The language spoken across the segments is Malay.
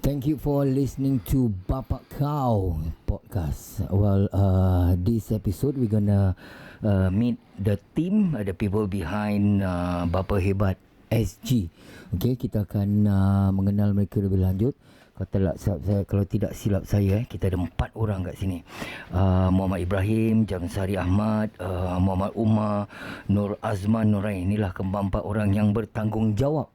Thank you for listening to Bapak Kaw podcast. Well, this episode we're gonna meet the team, the people behind BapaHebatSg. Okay, kita akan mengenal mereka lebih lanjut. Kalau tidak silap saya, kita ada 4 orang kat sini. Muhammad Ibrahim, Jamsari Ahmad, Muhammad Umar, Nur Azman Nurain. Inilah kembang 4 orang yang bertanggungjawab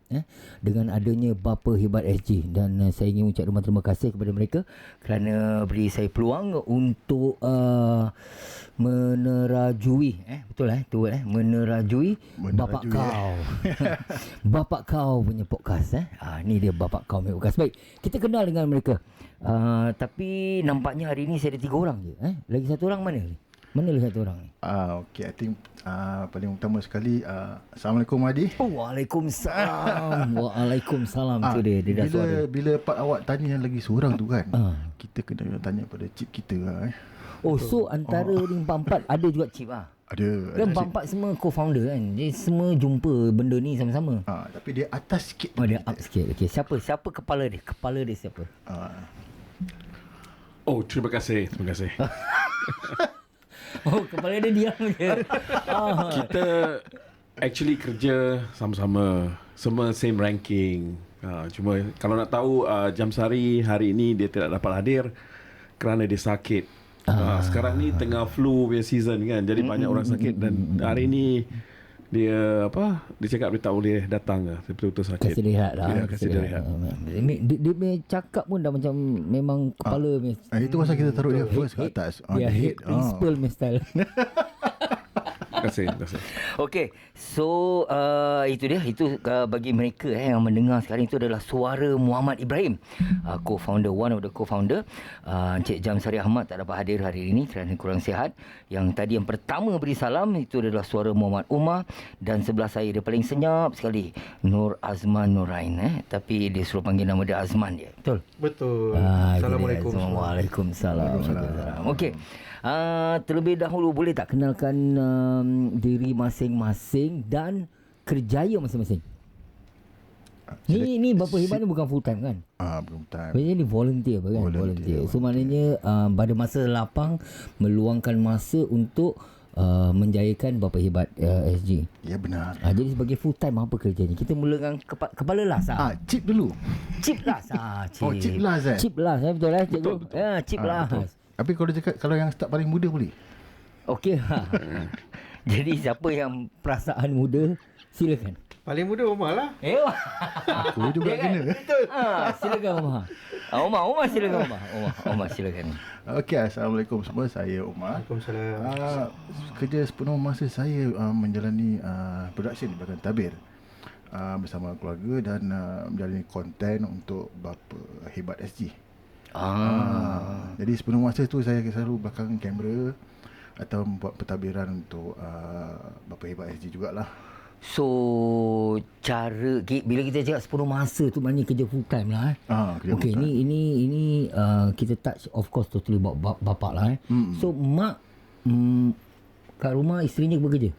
dengan adanya BapaHebatSg. Dan saya ingin ucap terima kasih kepada mereka kerana beri saya peluang untuk menerajui menerajui Bapak Kaw. Bapak Kaw punya podcast. Ni dia Bapak Kaw punya podcast. Baik, kita kenal dengan mereka. Tapi nampaknya hari ni saya ada 3 orang je. Lagi 1 orang mana ni? Mana lagi 1 orang ni? Okay, I think paling utama sekali, Assalamualaikum Mahadi. Waalaikumsalam. Waalaikumsalam. Tu dia dah suara. Bila part awak tanya lagi seorang tu kan, kita kena tanya pada cip kita So antara ni 4 ada juga cip Ada. Kan 4 semua co-founder kan. Dia semua jumpa benda ni sama-sama. Tapi dia atas sikit. Dia up sikit. Okay, siapa kepala dia? Kepala dia siapa? Terima kasih. Kepala dia diam je. Kita actually kerja sama-sama, semua same ranking. Cuma kalau nak tahu, Jamsari hari ini dia tidak dapat hadir kerana dia sakit. Sekarang ni tengah flu punya season kan, jadi banyak orang sakit. Dan hari ni dia cakap dia tak boleh datang lah. Dia betul-betul sakit. Kasih rehat lah. Kasih dia rehat. Dia punya cakap pun dah macam memang kepala itu pasal kita taruh dia first kat atas. Dia head principal style. Terima kasih. Okay, so itu dia. Itu bagi mereka yang mendengar sekarang, itu adalah suara Muhammad Ibrahim, co-founder, one of the co-founder. Encik Jamsari Ahmad tak dapat hadir hari ini kerana kurang sihat. Yang pertama beri salam itu adalah suara Muhammad Umar. Dan sebelah saya dia paling senyap sekali, Nur Azman Nurain. Tapi dia suruh panggil nama dia Azman dia. Betul? Assalamualaikum. Waalaikumsalam. Okay. Terlebih dahulu boleh tak kenalkan diri masing-masing dan kerjaya masing-masing? Ni Bapa Hebat ni bukan full time kan? Bukan full time. Maksudnya ni volunteer kan? Volunteer. So maknanya pada masa lapang meluangkan masa untuk menjayakan Bapa Hebat SG. Ya, benar. Jadi sebagai full time apa kerjanya? Kita mula dengan kepala las. Chip dulu. Chip las. Chip las Chip las, betul lah cikgu? Ya, chip las. Betul. Tapi kalau yang start paling muda boleh? Okey. Jadi siapa yang perasaan muda, silakan. Paling muda Omar lah. Aku juga kena. Betul. Silakan Omar. Omar silakan Omar silakan. Okey, Assalamualaikum semua. Saya Omar. Waalaikumsalam. Kerja sepenuh masa saya menjalani production di belakang tabir bersama keluarga dan menjalani konten untuk BapaHebatSg. Jadi sepenuh masa tu saya selalu belakang kamera atau buat pentadbiran untuk BapaHebatSg jugalah. So bila kita cakap sepenuh masa tu maknanya kerja full time lah. Okey, ini kita touch of course totally about bapak lah. So mak kat rumah isterinya bekerja.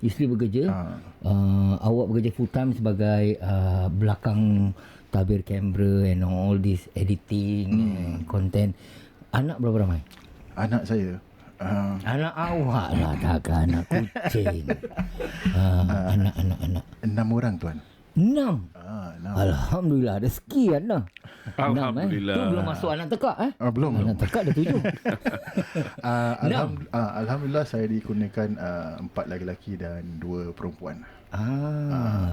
Isteri bekerja. Awak bekerja full time sebagai belakang tabir kamera and all this editing and content. Anak berapa ramai? Anak saya anak awak lah, takkan anak kucing. Anak 6 orang tuan. 6. Alhamdulillah, rezeki anda. Alhamdulillah. Tu belum masuk anak tekak Belum. Anak tekak dah 7. Alhamdulillah saya dikurniakan 4 lelaki dan 2 perempuan.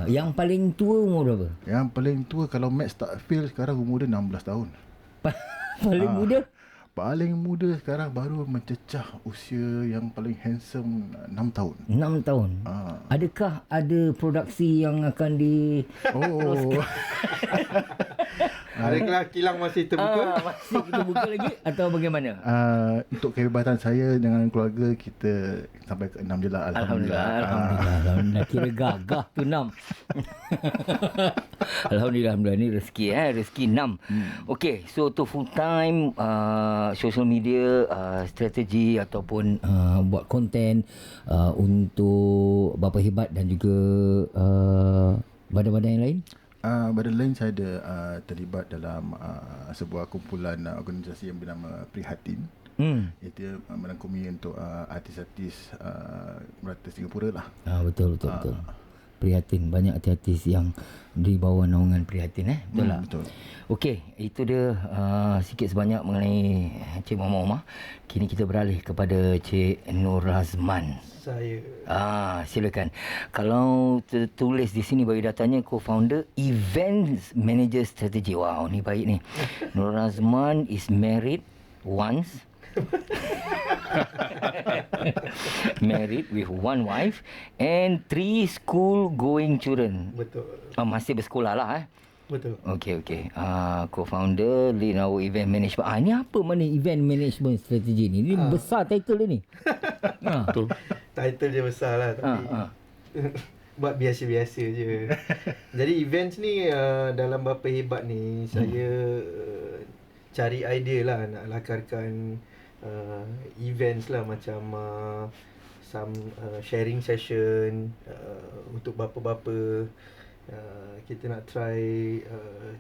Yang paling tua umur berapa? Yang paling tua kalau Max tak fail sekarang umur dia 16 tahun. Paling muda? Paling muda sekarang baru mencecah usia yang paling handsome 6 tahun. 6 tahun. Adakah ada produksi yang akan Adakah kilang masih terbuka? Masih terbuka lagi atau bagaimana? Untuk kehebatan saya dengan keluarga, kita sampai ke 6 je lah. Alhamdulillah. Kira gagah tu 6. Alhamdulillah. Ni rezeki 6. Okay, so tu full time social media strategi ataupun buat konten untuk Bapa Hebat dan juga badan-badan yang lain. Badan lain saya ada terlibat dalam sebuah kumpulan organisasi yang bernama Prihatin. Itu merangkumi untuk artis-artis merata Singapura lah. Betul. Prihatin, banyak artis yang di bawah naungan Prihatin betul tak? Betul. Okey, itu dia sikit sebanyak mengenai Cik Muhammad Omar. Kini kita beralih kepada Cik Nur Razman. Saya Silakan. Kalau tertulis di sini bagi datanya co-founder Events Manager Strategy. Wow, ni baik ni. Nur Razman is married once. Married with one wife and 3 school going children. betul. Masih bersekolah lah Betul. Okey. Co-founder lead our event management. Ni apa mana event management strategy ni? Ni besar title dia ni. Betul. Title dia besar lah tapi buat biasa-biasa je. Jadi events ni dalam Bapa Hebat ni saya cari idea lah nak lakarkan events lah macam some sharing session untuk bapa-bapa. Kita nak try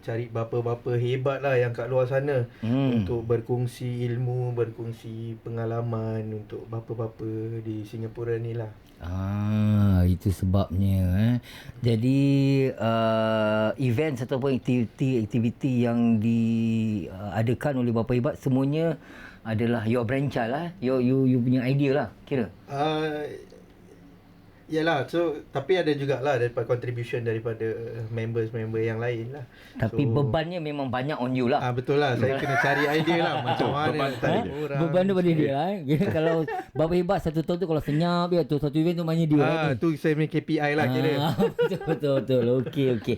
cari bapa-bapa hebat lah yang kat luar sana untuk berkongsi ilmu, berkongsi pengalaman untuk bapa-bapa di Singapura ni lah. Itu sebabnya Jadi events ataupun aktiviti yang diadakan oleh Bapa Hebat semuanya adalah your brainchild lah. You punya idea lah kira. Yalah, so tapi ada jugalah daripada contribution daripada members-member yang lain lah. Tapi bebannya memang banyak on you lah. Betul lah, saya kena cari idea lah macam mana nak tarik orang. Beban daripada dia lah Kalau Bapa Hebat satu tahun tu kalau senyap tu satu event tu maknanya dia tu saya punya KPI lah kira. Betul. Okey.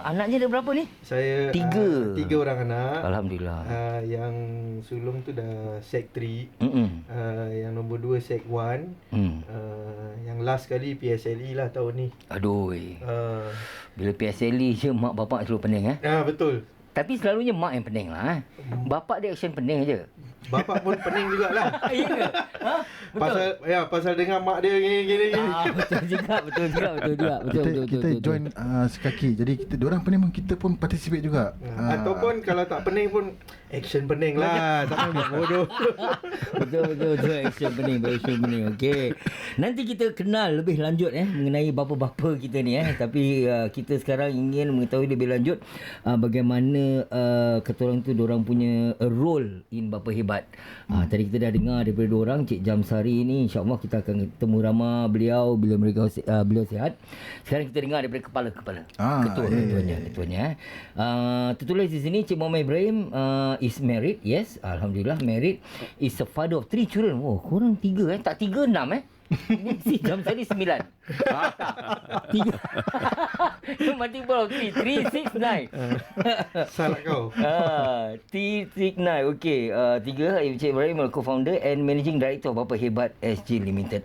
Anaknya ada berapa ni? Saya 3 orang anak. Alhamdulillah. Yang sulung tu dah Sec 3. Yang nombor 2 Sec 1. Yang last kali PSLE lah tahun ni. Aduh. Bila PSLE je mak bapak selalu pening Betul. Tapi selalunya mak yang pening lah Bapak dia action pening je. Bapak pun pening jugalah. Ya ke? Pasal dengar mak dia gini. Betul juga. Kita join sekaki. Jadi diorang pening pun kita pun participate juga. Ataupun kalau tak pening pun action pening lah. Takkan buat bodoh. Betul. Action pening. Okey. Nanti kita kenal lebih lanjut mengenai bapa-bapa kita ni Tapi kita sekarang ingin mengetahui lebih lanjut bagaimana kata orang tu diorang punya role in Bapa Hebat. Tadi kita dah dengar daripada diorang, Cik Jamsari ni insya-Allah kita akan ketemu ramah beliau bila beliau sihat. Sekarang kita dengar daripada kepala. Ketuanya. Tertulis di sini Cik Muhammad Ibrahim is married. Yes, alhamdulillah married. Is a father of 3 children. Korang 3 tak 3 6 Ni si Jamsari 9. 3 multiple of 3 6 Salah kau. 3 6 okey. 3 Cik Ibrahim co-founder and managing director of BapaHebatSg Limited.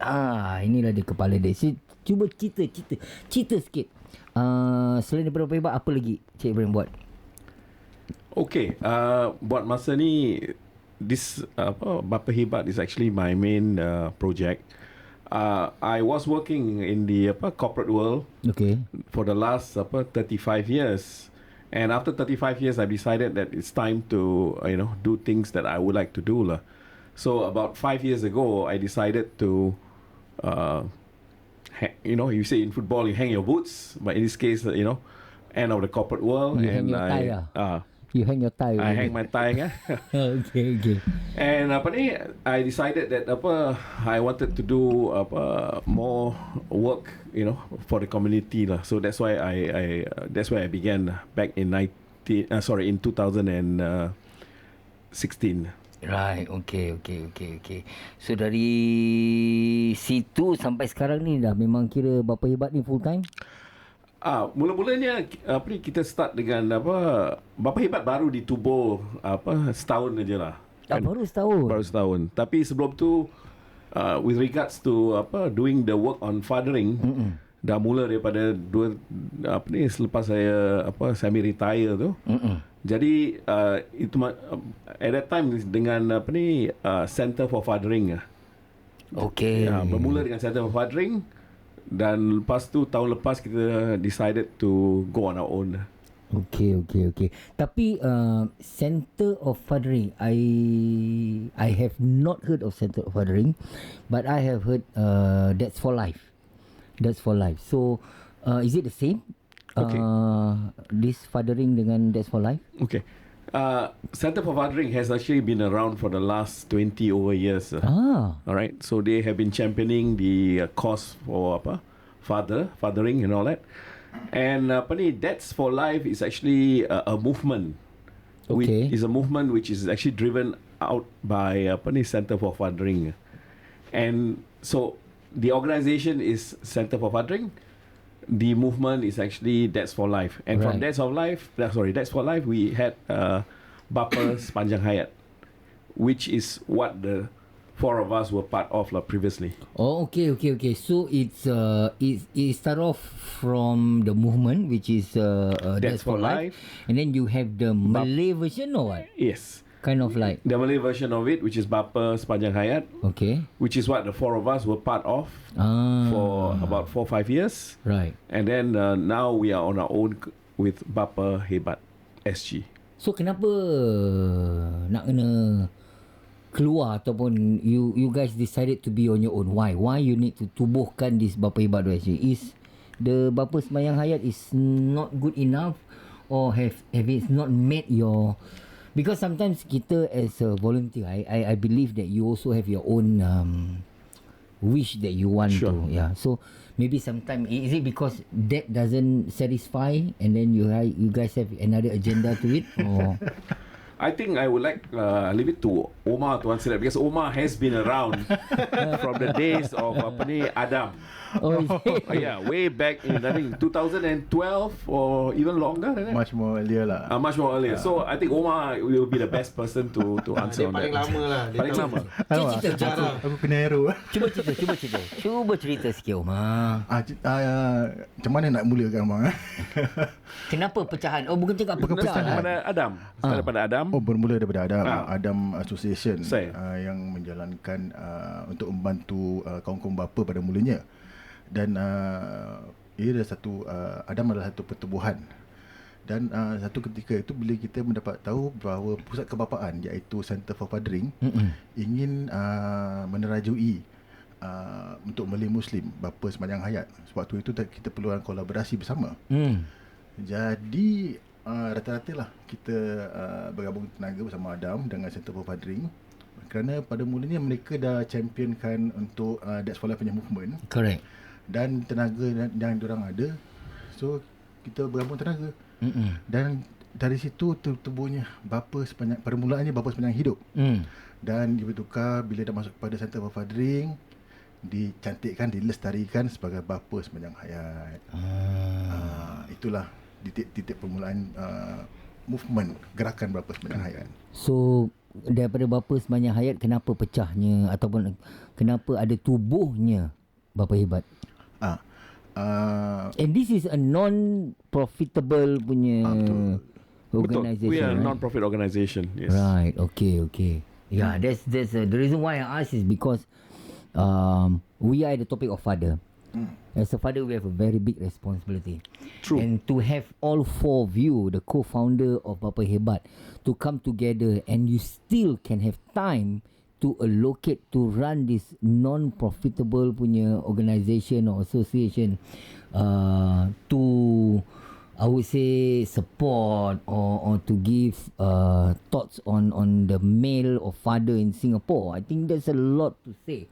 Inilah dia kepala dia. Cuba cerita sikit. Selain daripada Bapa Hebat apa lagi Cik Ibrahim buat? Okay, buat masa ni this Bapa Hebat is actually my main project. I was working in the corporate world for the last 35 years, and after 35 years I decided that it's time to do things that I would like to do lah. So about 5 years ago I decided to you say in football you hang your boots, but in this case end of the corporate world, you and hang your tie You hang your tie. I hang my tie Okay. And I decided that I wanted to do more work for the community lah. So that's why that's why I began back in 2016. Right, okay. So dari situ sampai sekarang ni dah memang kira Bapa Hebat ni full time? Mula-mulanya kita start dengan Bapa Hebat baru ditubuh setahun aja lah. Baru setahun. Baru setahun. Tapi sebelum tu with regards to doing the work on fathering, dah mula daripada selepas saya semi retire tu. Jadi itu at that time dengan Center for Fathering. Okay. Bermula dengan Center for Fathering. Dan lepas tu tahun lepas kita decided to go on our own. Okay. Tapi Center of Fathering, I have not heard of Center of Fathering, but I have heard That's for Life. So is it the same? Okay. This fathering dengan That's for Life? Okay. Center for Fathering has actually been around for the last 20 over years. All right. So they have been championing the cause for fathering and all that. And That's for Life is actually a movement. Okay. Is a movement which is actually driven out by Center for Fathering. And so the organization is Center for Fathering. The movement is actually That's for Life. And from That's for Life, we had Bapa sepanjang hayat, which is what the four of us were part of previously. Oh, okay. So it start off from the movement, which is That's for Life, and then you have the Malay version or what? Yes. Kind of like the Malay version of it, which is Bapa sepanjang hayat. Okay. Which is what the four of us were part of for about 4-5 years. Right. And then now we are on our own with BapaHebatSg. So kenapa nak kena keluar ataupun you guys decided to be on your own? Why you need to tubuhkan this BapaHebatSg? Is the Bapa Sembahyang Hayat is not good enough, or have it not met your? Because sometimes kita as a volunteer, I believe that you also have your own wish that you want to. Yeah. So maybe sometime is it because that doesn't satisfy, and then you guys have another agenda to it, or? I think I would like leave it to Omar to answer that, because Omar has been around from the days of Adam. Yeah, way back in I think 2012 or even longer. Much more earlier lah. Much more earlier. So I think Omar will be the best person to answer on that. Paling lama lah. Paling lama. Aku kena arrow. Cuba cerita sikit, Omar. Macam mana nak mulakan, Omar? Kenapa pecahan? Oh, bukan cakap pecahan. Daripada Adam. Daripada Adam. Oh, bermula daripada Adam. Adam Association Saya. yang menjalankan untuk membantu kaum-kaum bapa pada mulanya. Dan ia adalah Adam adalah satu pertubuhan. Dan satu ketika itu bila kita mendapat tahu bahawa pusat kebapaan iaitu Center for Fathering ingin menerajui untuk Malay Muslim bapa sepanjang hayat. Sebab tu itu kita perlukan kolaborasi bersama. Jadi rata-rata lah kita bergabung tenaga bersama Adam dengan Center for Fathering, kerana pada mulanya mereka dah championkan untuk That's for Life punya movement. Correct. Dan tenaga yang diorang ada, so kita bergabung tenaga. Dan dari situ tubuhnya permulaannya Bapa Sepanjang Hidup. Dan dia bertukar bila dah masuk kepada Center for Fathering, dicantikkan, dilestarikan sebagai Bapa Sepanjang Hayat. Itulah titik permulaan movement gerakan Bapa Sepanjang Hayat. So daripada Bapa Sepanjang Hayat, kenapa pecahnya ataupun kenapa ada tubuhnya Bapa Hebat? And this is a non-profitable punya organisation. We are a right? non-profit organisation. Yes. Right. Okay. Yeah, that's the reason why I ask is because we are at the topic of father. As a father, we have a very big responsibility. True. And to have all four of you, the co-founder of Bapa Hebat, to come together and you still can have time to allocate to run this non-profitable punya organisation or association to, I would say, support or to give thoughts on the male or father in Singapore. I think there's a lot to say.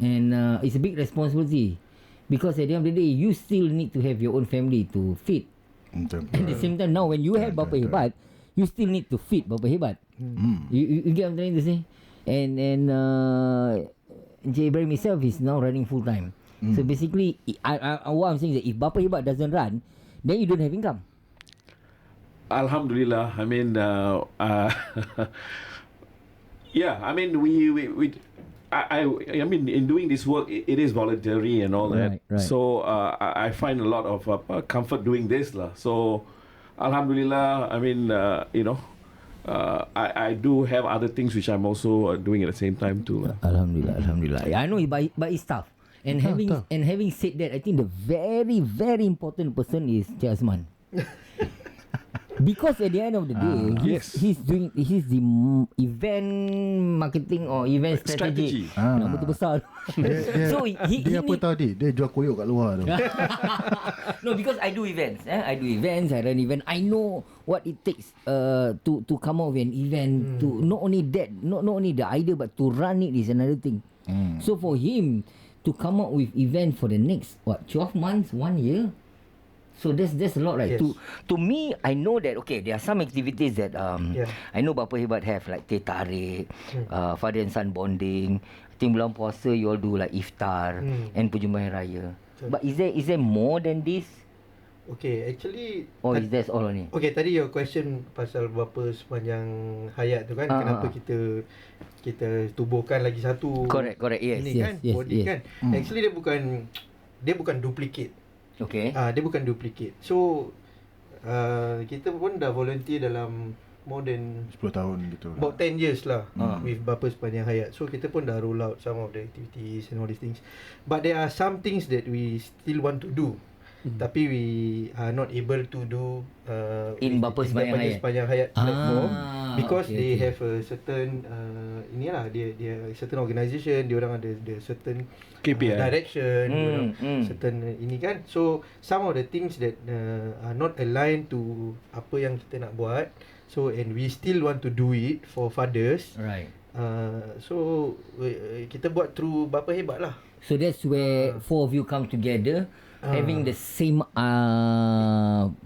And it's a big responsibility, because at the end of the day, you still need to have your own family to feed. At the same time, now when you have Bapa Hebat, you still need to feed Bapa Hebat. You get what I'm trying to say? And Encik Ibrahim himself is now running full time. So basically, what I'm saying is that if Bapa Hebat doesn't run, then you don't have income. Alhamdulillah. I mean, yeah. I mean, I mean, in doing this work, it is voluntary and all that. Right. So I find a lot of comfort doing this, lah. So Alhamdulillah. I mean, I do have other things which I'm also doing at the same time too. Alhamdulillah. Yeah, I know, but it's tough. And having said that, I think the very very important person is Cik Azman. Because at the end of the day, he's the event marketing or event strategy. Nama tu besar. So dia apa tahu dia jual koyok kat luar tu. No, because I do events. I do events, I run event. I know what it takes to come out with an event. To not only that, not only the idea, but to run it is another thing. So for him to come up with event for the next 12 months, 1 year. So there's a lot, right? Yes. To me, I know that there are some activities that I know Bapa Hebat have, like teh tarik, father and son bonding. I think bulan puasa you all do like iftar and perjumpaan raya. But is there more than this? Okay, actually Or is that all only? Okay, tadi your question pasal bapa sepanjang hayat tu kan, kenapa kita tubuhkan lagi satu. Correct. Yes, ini kan, body kan. Actually dia bukan duplicate. Okay. Dia bukan duplicate. So kita pun dah volunteer dalam more than 10 tahun gitu. About 10 years lah with Bapa sepanjang hayat. So kita pun dah roll out some of the activities and all these things. But there are some things that we still want to do. Tapi we are not able to do in Bapa sepanjang hayat platform because they have a certain dia certain organisation, dia orang ada certain KPI direction, certain ini kan. So some of the things that are not aligned to apa yang kita nak buat. So and we still want to do it for fathers. Right. So kita buat through Bapa Hebat lah. So that's where four of you come together, having the same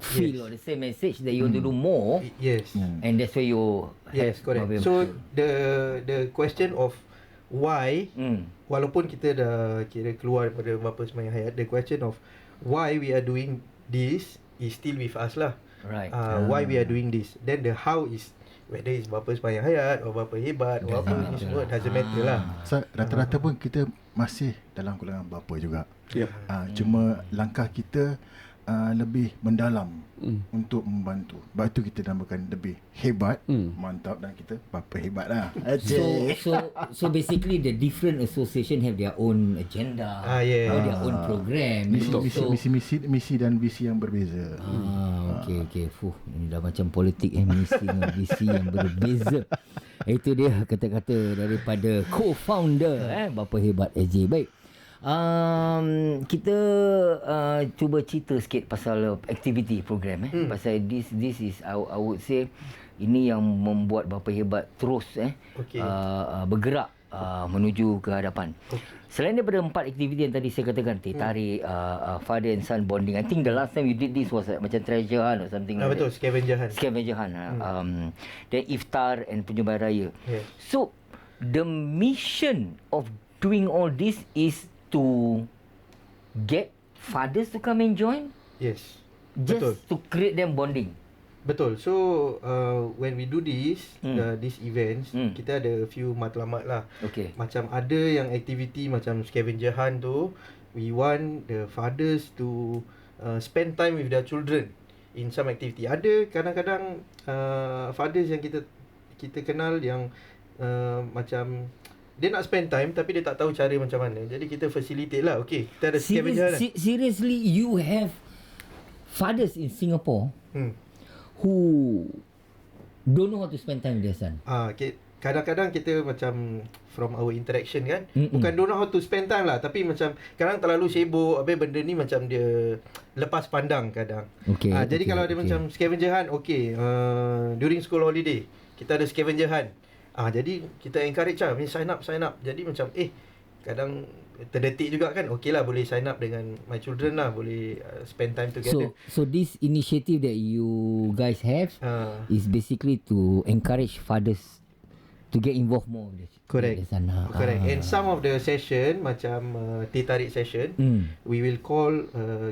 feel or the same message that you want to do more. Yes. And that's where you Yes, correct. So the question of why, walaupun kita dah kira keluar daripada Bapa Semayang Hayat, the question of why we are doing this is still with us lah. Right. Why we are doing this. Then the how is whether it's Bapa Semayang Hayat or Bapa Hebat or apa ni semua doesn't matter lah. So, rata-rata pun kita masih dalam golongan bapa juga. Cuma langkah kita lebih mendalam untuk membantu. Sebab tu kita namakan lebih hebat, mantap, dan kita Bapa Hebat lah. So basically the different association have their own agenda or their own program. Misi dan visi yang berbeza. Okay. Ini dah macam politik misi dan visi yang berbeza. Itu dia kata-kata daripada co-founder BapaHebatSg. Baik. Kita cuba cerita sikit pasal aktiviti program pasal this is I would say ini yang membuat Bapa Hebat terus bergerak menuju ke hadapan. Selain daripada 4 aktiviti yang tadi saya katakan, teh tarik, father and son bonding. I think the last time you did this was macam treasure hunt or something like betul, that. Scavenger hunt. Then iftar and perjumpaan raya. So the mission of doing all this is to get fathers to come and join? Yes. Just betul. To create them bonding? Betul. So when we do this these events, kita ada a few matlamat lah. Macam ada yang aktiviti macam scavenger hunt tu, we want the fathers to spend time with their children in some activity. Ada kadang-kadang fathers yang kita kenal yang macam dia nak spend time tapi dia tak tahu cara macam mana. Jadi kita facilitate lah. Okay, kita ada scavenger hunt. Seriously, you have fathers in Singapore who don't know how to spend time with their son. Kadang-kadang kita macam from our interaction kan, bukan don't know how to spend time lah, tapi macam kadang terlalu sibuk, habis benda ni macam dia lepas pandang kadang. Jadi kalau ada macam scavenger hunt, during school holiday kita ada scavenger hunt. Jadi kita encourage lah, sign up. Jadi macam kadang terdetik juga kan, okay lah, boleh sign up dengan my children lah, boleh spend time together. So this initiative that you guys have is basically to encourage fathers to get involved more with Correct. And some of the session macam teh tarik session, we will call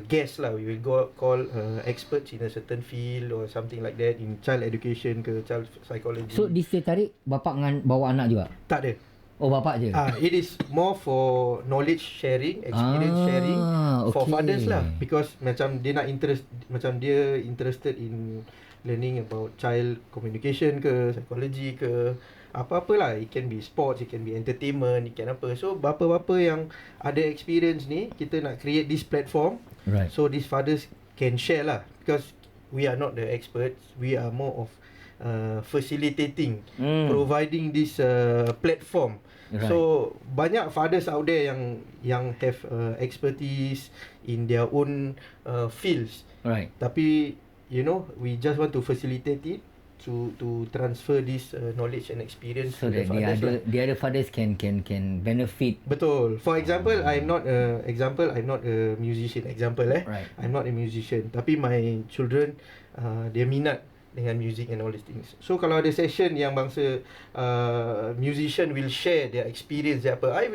guests lah, we will call experts in a certain field or something like that, in child education ke child psychology. So this teh tarik bapak bawa anak juga? Tak ada. Oh, bapak je? It is more for knowledge sharing, experience sharing for fathers lah. Because macam dia interested in learning about child communication ke, psychology ke. apa-apalah. It can be sports, it can be entertainment, it can apa. So bapa-bapa yang ada experience ni, kita nak create this platform. Right. So these fathers can share lah, because we are not the experts. We are more of facilitating, providing this platform. Right. So banyak fathers out there yang have expertise in their own fields. Right. Tapi we just want to facilitate it to transfer this knowledge and experience So to the that fathers. the other fathers can benefit. Betul. For example, I'm not a musician. Right. I'm not a musician. Tapi my children, dia minat dengan music and all these things. So kalau ada session yang bangsa musician will share their experience, dia apa, I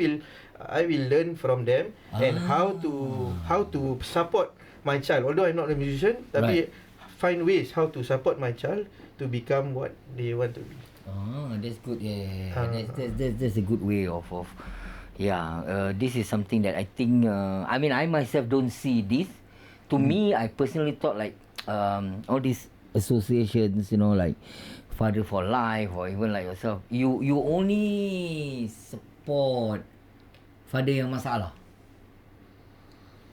will learn from them and how to support my child. Although I'm not a musician, tapi find ways how to support my child to become what they want to be. That's good. Yeah. That's a good way of this is something that I think I myself don't see this. To me, I personally thought like all these associations, like Father for Life or even like yourself, you only support father yang masalah.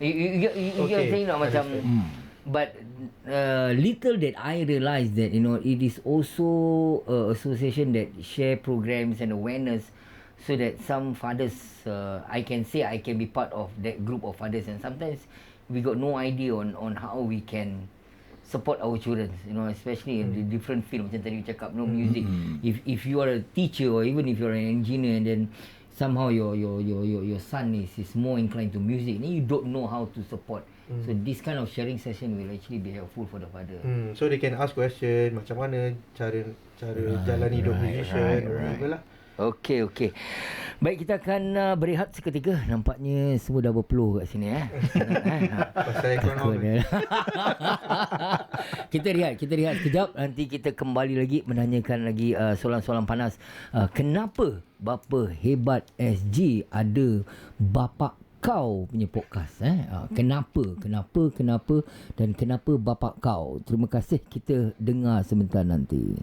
You get what I'm saying, macam. But little that I realised that it is also a association that share programs and awareness, so that some fathers, I can say I can be part of that group of fathers, and sometimes we got no idea on how we can support our children, especially in the different field. Macam tadi you cakap, music. If you are a teacher or even if you are an engineer, and then somehow your son is more inclined to music, then you don't know how to support. So this kind of sharing session will actually be helpful for the father. So they can ask question, macam mana cara jalan hidup musician, whatever lah. Okey. Baik, kita akan berehat seketika. Nampaknya semua dah berpeluh kat sini Pasal ekonomi. Kita rehat sekejap. Nanti kita kembali lagi menanyakan lagi soalan-soalan panas. Kenapa Bapa Hebat SG ada Bapak Kaw punya podcast? Kenapa dan kenapa Bapak Kaw? Terima kasih, kita dengar sebentar nanti.